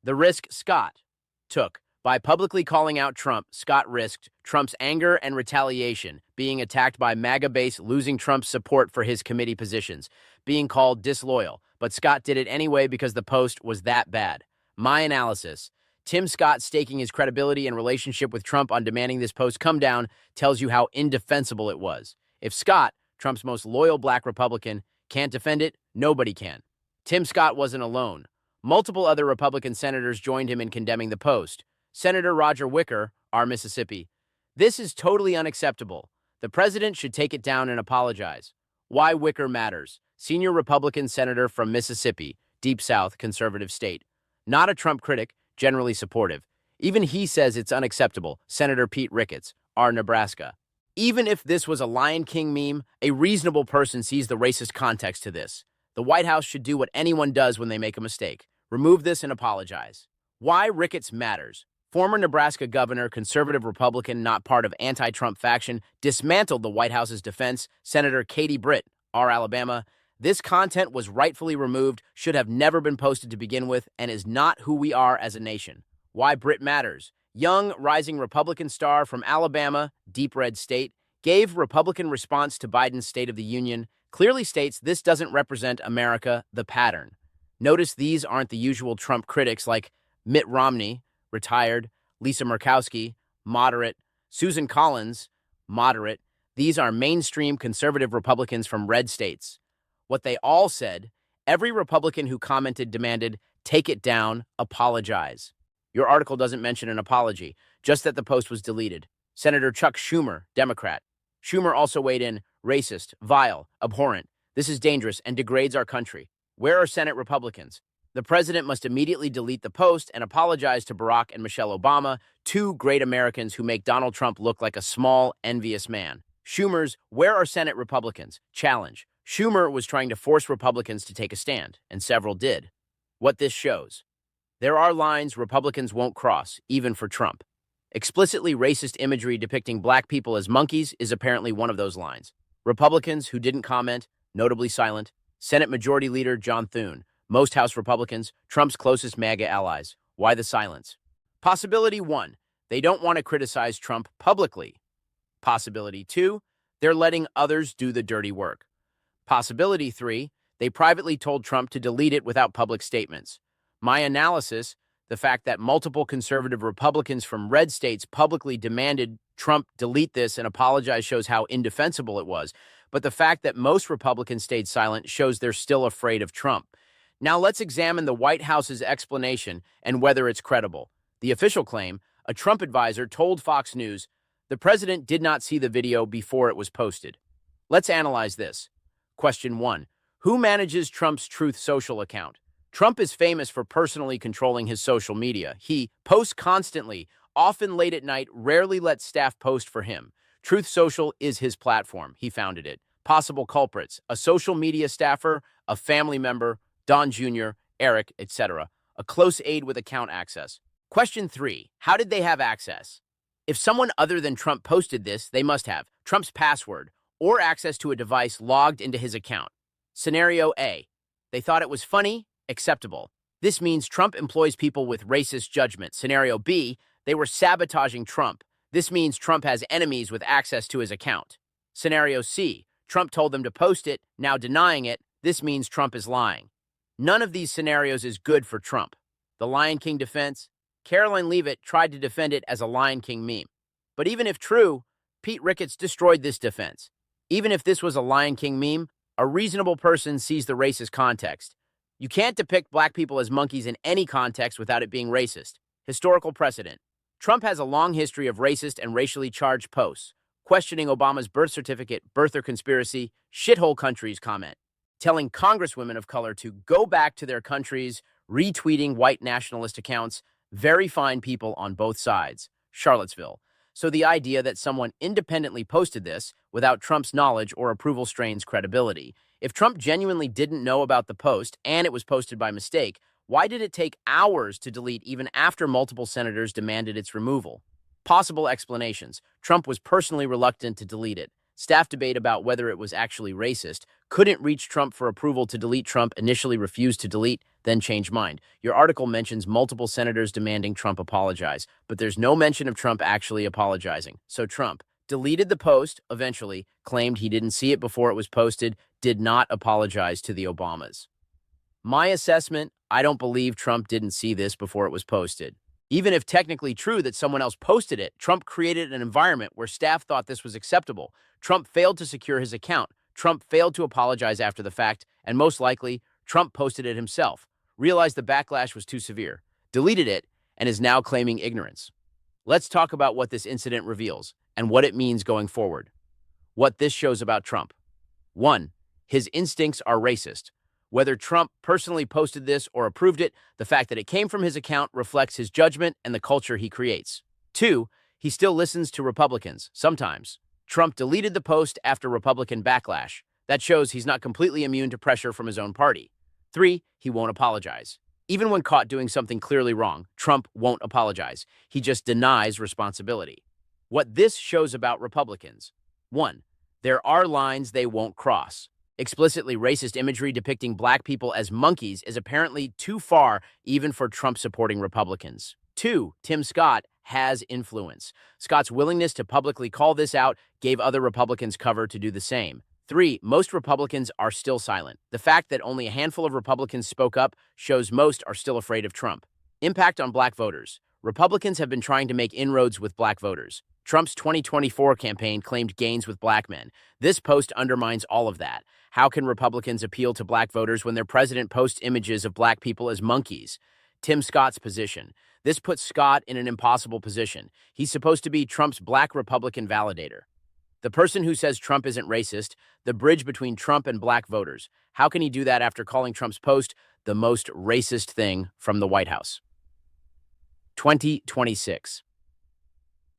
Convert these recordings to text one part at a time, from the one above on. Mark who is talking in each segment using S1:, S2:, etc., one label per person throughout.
S1: The risk Scott took. By publicly calling out Trump, Scott risked Trump's anger and retaliation, being attacked by MAGA base, losing Trump's support for his committee positions, being called disloyal. But Scott did it anyway because the post was that bad. My analysis: Tim Scott staking his credibility and relationship with Trump on demanding this post come down tells you how indefensible it was. If Scott, Trump's most loyal black Republican, can't defend it, nobody can. Tim Scott wasn't alone. Multiple other Republican senators joined him in condemning the post. Senator Roger Wicker, our Mississippi. This is totally unacceptable. The president should take it down and apologize. Why Wicker matters. Senior Republican senator from Mississippi, Deep South, conservative state. Not a Trump critic, generally supportive. Even he says it's unacceptable. Senator Pete Ricketts, our Nebraska. Even if this was a Lion King meme, a reasonable person sees the racist context to this. The White House should do what anyone does when they make a mistake. Remove this and apologize. Why Ricketts matters. Former Nebraska governor, conservative Republican, not part of anti-Trump faction, dismantled the White House's defense. Senator Britt, our Alabama. This content was rightfully removed, should have never been posted to begin with, and is not who we are as a nation. Why Britt matters. Young, rising Republican star from Alabama, deep red state, gave Republican response to Biden's State of the Union, clearly states this doesn't represent America, the pattern. Notice these aren't the usual Trump critics like Mitt Romney, retired, Lisa Murkowski, moderate, Susan Collins, moderate. These are mainstream conservative Republicans from red states. What they all said, every Republican who commented demanded, take it down, apologize. Your article doesn't mention an apology, just that the post was deleted. Senator Chuck Schumer, Democrat. Schumer also weighed in, racist, vile, abhorrent. This is dangerous and degrades our country. Where are Senate Republicans? The president must immediately delete the post and apologize to Barack and Michelle Obama, two great Americans who make Donald Trump look like a small, envious man. Schumer's Where are Senate Republicans? Challenge. Schumer was trying to force Republicans to take a stand, and several did. What this shows. There are lines Republicans won't cross, even for Trump. Explicitly racist imagery depicting black people as monkeys is apparently one of those lines. Republicans who didn't comment, notably silent. Senate Majority Leader John Thune. Most House Republicans, Trump's closest MAGA allies. Why the silence? Possibility 1, they don't want to criticize Trump publicly. Possibility 2, they're letting others do the dirty work. Possibility 3, they privately told Trump to delete it without public statements. My analysis, the fact that multiple conservative Republicans from red states publicly demanded Trump delete this and apologize shows how indefensible it was. But the fact that most Republicans stayed silent shows they're still afraid of Trump. Now let's examine the White House's explanation and whether it's credible. The official claim, a Trump advisor told Fox News, the president did not see the video before it was posted. Let's analyze this. Question 1. Who manages Trump's Truth Social account? Trump is famous for personally controlling his social media. He posts constantly, often late at night, rarely lets staff post for him. Truth Social is his platform. He founded it. Possible culprits: a social media staffer, a family member, Don Jr., Eric, etc. A close aide with account access. Question 3. How did they have access? If someone other than Trump posted this, they must have Trump's password or access to a device logged into his account. Scenario A. They thought it was funny, acceptable. This means Trump employs people with racist judgment. Scenario B. They were sabotaging Trump. This means Trump has enemies with access to his account. Scenario C. Trump told them to post it, now denying it. This means Trump is lying. None of these scenarios is good for Trump. The Lion King defense? Caroline Leavitt tried to defend it as a Lion King meme. But even if true, Pete Ricketts destroyed this defense. Even if this was a Lion King meme, a reasonable person sees the racist context. You can't depict black people as monkeys in any context without it being racist. Historical precedent. Trump has a long history of racist and racially charged posts, questioning Obama's birth certificate, birther conspiracy, shithole countries comment, telling congresswomen of color to go back to their countries, retweeting white nationalist accounts, very fine people on both sides. Charlottesville. So the idea that someone independently posted this without Trump's knowledge or approval strains credibility. If Trump genuinely didn't know about the post and it was posted by mistake, why did it take hours to delete even after multiple senators demanded its removal? Possible explanations. Trump was personally reluctant to delete it. Staff debate about whether it was actually racist. Couldn't reach Trump for approval to delete. Trump initially refused to delete. then change mind. Your article mentions multiple senators demanding Trump apologize, but there's no mention of Trump actually apologizing. So Trump deleted the post, eventually claimed he didn't see it before it was posted, did not apologize to the Obamas. My assessment, I don't believe Trump didn't see this before it was posted. Even if technically true that someone else posted it, Trump created an environment where staff thought this was acceptable. Trump failed to secure his account. Trump failed to apologize after the fact, and most likely, Trump posted it himself, realized the backlash was too severe, deleted it, and is now claiming ignorance. Let's talk about what this incident reveals and what it means going forward. What this shows about Trump. 1. His instincts are racist. Whether Trump personally posted this or approved it, the fact that it came from his account reflects his judgment and the culture he creates. 2. He still listens to Republicans, sometimes. Trump deleted the post after Republican backlash. That shows he's not completely immune to pressure from his own party. 3. He won't apologize. Even when caught doing something clearly wrong, Trump won't apologize. He just denies responsibility. What this shows about Republicans. 1. There are lines they won't cross. Explicitly racist imagery depicting black people as monkeys is apparently too far even for Trump-supporting Republicans. 2. Tim Scott has influence. Scott's willingness to publicly call this out gave other Republicans cover to do the same. 3. Most Republicans are still silent. The fact that only a handful of Republicans spoke up shows most are still afraid of Trump. Impact on black voters. Republicans have been trying to make inroads with black voters. Trump's 2024 campaign claimed gains with black men. This post undermines all of that. How can Republicans appeal to black voters when their president posts images of black people as monkeys? Tim Scott's position. This puts Scott in an impossible position. He's supposed to be Trump's black Republican validator. The person who says Trump isn't racist, the bridge between Trump and black voters. How can he do that after calling Trump's post the most racist thing from the White House? 2026.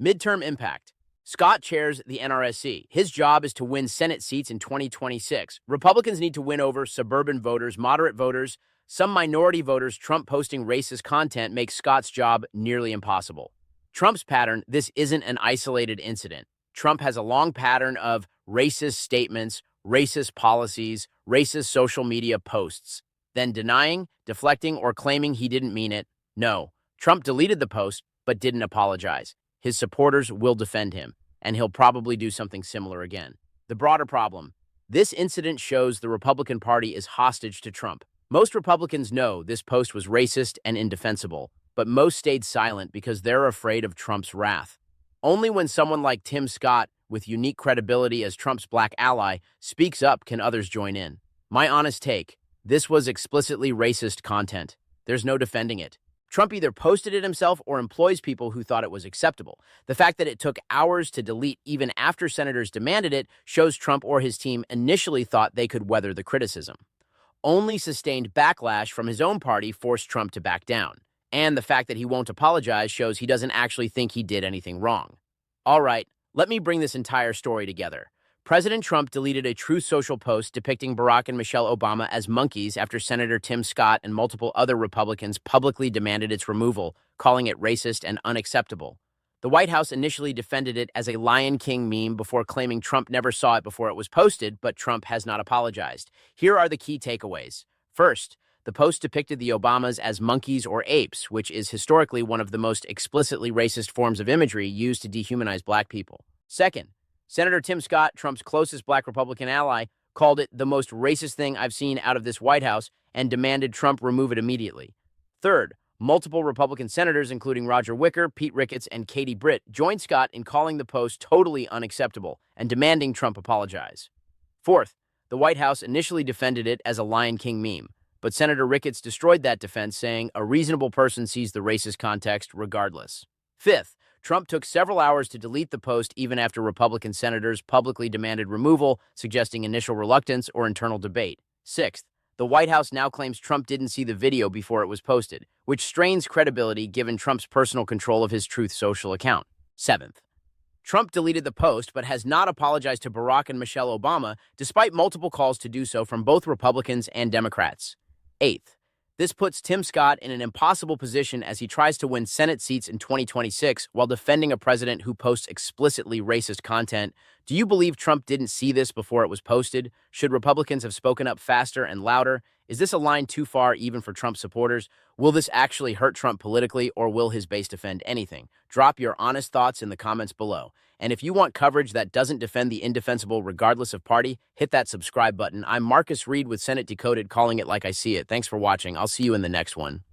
S1: Midterm impact. Scott chairs the NRSC. His job is to win Senate seats in 2026. Republicans need to win over suburban voters, moderate voters, some minority voters. Trump posting racist content makes Scott's job nearly impossible. Trump's pattern, this isn't an isolated incident. Trump has a long pattern of racist statements, racist policies, racist social media posts, then denying, deflecting, or claiming he didn't mean it. No, Trump deleted the post, but didn't apologize. His supporters will defend him, and he'll probably do something similar again. The broader problem. This incident shows the Republican Party is hostage to Trump. Most Republicans know this post was racist and indefensible, but most stayed silent because they're afraid of Trump's wrath. Only when someone like Tim Scott, with unique credibility as Trump's black ally, speaks up can others join in. My honest take, this was explicitly racist content. There's no defending it. Trump either posted it himself or employs people who thought it was acceptable. The fact that it took hours to delete even after senators demanded it shows Trump or his team initially thought they could weather the criticism. Only sustained backlash from his own party forced Trump to back down. And the fact that he won't apologize shows he doesn't actually think he did anything wrong. All right, let me bring this entire story together. President Trump deleted a Truth Social post depicting Barack and Michelle Obama as monkeys after Senator Tim Scott and multiple other Republicans publicly demanded its removal, calling it racist and unacceptable. The White House initially defended it as a Lion King meme before claiming Trump never saw it before it was posted, but Trump has not apologized. Here are the key takeaways. First, the post depicted the Obamas as monkeys or apes, which is historically one of the most explicitly racist forms of imagery used to dehumanize black people. Second, Senator Tim Scott, Trump's closest black Republican ally, called it the most racist thing I've seen out of this White House and demanded Trump remove it immediately. Third, multiple Republican senators, including Roger Wicker, Pete Ricketts, and Britt, joined Scott in calling the post totally unacceptable and demanding Trump apologize. Fourth, the White House initially defended it as a Lion King meme, but Senator Ricketts destroyed that defense, saying a reasonable person sees the racist context regardless. Fifth, Trump took several hours to delete the post even after Republican senators publicly demanded removal, suggesting initial reluctance or internal debate. Sixth, the White House now claims Trump didn't see the video before it was posted, which strains credibility given Trump's personal control of his Truth Social account. Seventh, Trump deleted the post but has not apologized to Barack and Michelle Obama, despite multiple calls to do so from both Republicans and Democrats. Eighth, this puts Tim Scott in an impossible position as he tries to win Senate seats in 2026 while defending a president who posts explicitly racist content. Do you believe Trump didn't see this before it was posted? Should Republicans have spoken up faster and louder? Is this a line too far even for Trump supporters? Will this actually hurt Trump politically, or will his base defend anything? Drop your honest thoughts in the comments below. And if you want coverage that doesn't defend the indefensible regardless of party, hit that subscribe button. I'm Marcus Reed with Senate Decoded, calling it like I see it. Thanks for watching. I'll see you in the next one.